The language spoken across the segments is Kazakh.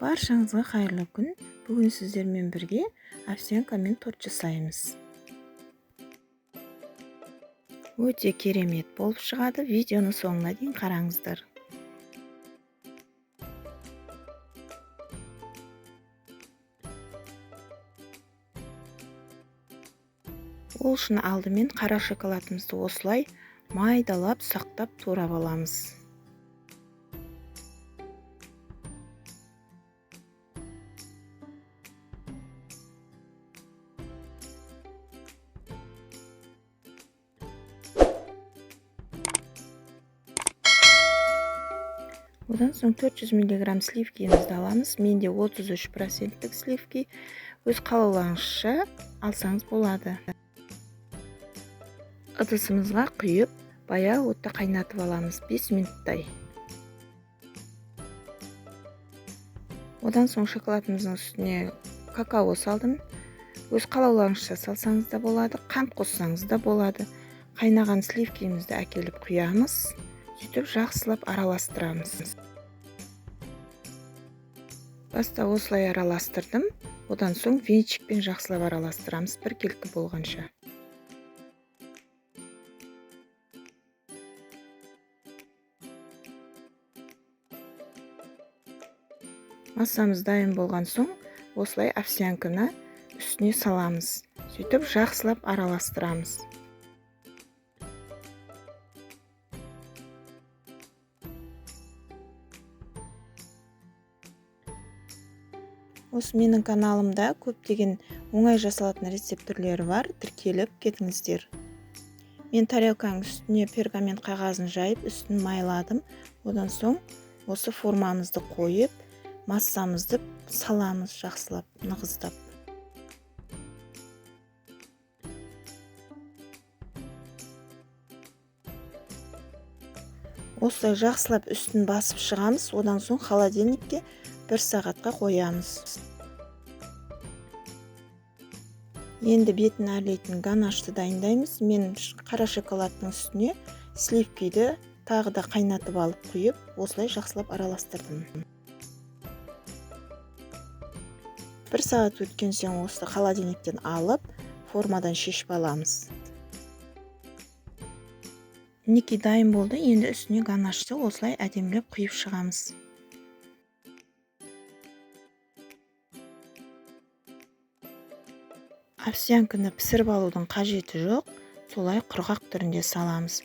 Баршаңызға қайырлы күн. Бүгін сіздермен бірге овсянкамен торт жасаймыз. Өте керемет болып шығады. Видеоны соңына дейін қараңыздар. Ол үшін алдымен қара шоколадымызды осылай майдалап сақтап турап аламыз. Одан соң 400 мг сливкимізді аламыз. Менде 33% сливки. Өз қалауларыңызша алсаңыз болады. Ыдысымызға құйып, баяу отта қайнатып аламыз 5 минуттай. Одан соң шоколадымыздың үстіне какао салдым. Өз қалауларыңызша салсаңыз да болады, қант қоссаңыз да болады. Қайнаған сливкимізді әкеліп құямыз. Сөйтіп жақсылап араластырамыз. Баста осылай араластырдым. Одан соң венчикпен жақсылап араластырамыз біркелкі болғанша. Массамыз дайын болған соң, осылай овсянканы үстіне саламыз. Сөйтіп жақсылап араластырамыз. Осы менің каналымда көптеген оңай жасалатын рецепт түрлері бар, тіркеліп кетіңіздер. Мен тарелканың үстіне пергамент қағазын жайып, үстін майладым. Одан соң осы формамызды қойып, массамызды саламыз жақсылап, нығыздап. Осылай жақсылап үстін басып шығамыз. Одан соң холодильникке 1 сағатқа қоямыз. Енді бетін әрлейтін ганашты дайындаймыз. Мен қара шоколадтың үстіне сливкиді тағы да қайнатып алып құйып, осылай жақсылап араластырдым. 1 сағат өткен соң осы холодильниктен алып, формадан шешіп аламыз. Мінекей дайын болды. Енді үстіне ганашты осылай әдемілеп құйып шығамыз. Овсянканы пісіріп алудың қажеті жоқ. Солай құрғақ түрінде саламыз.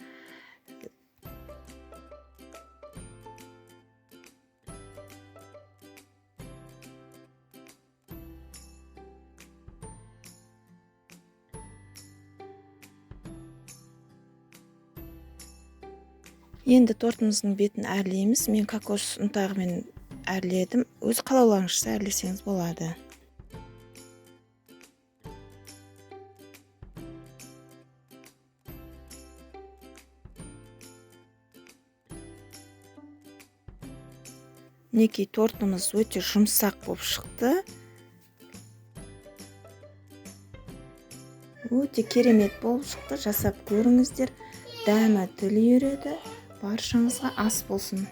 Енді тортымыздың бетін әрлейміз. Мен кокос ұнтағымен әрледім. Өз қалауларыңызша әрлесеңіз болады. Мінекей тортымыз өте жұмсақ болып шықты. Өте керемет болып шықты. Жасап көріңіздер. Дәмі тіл үйіреді. Баршаңызға ас болсын.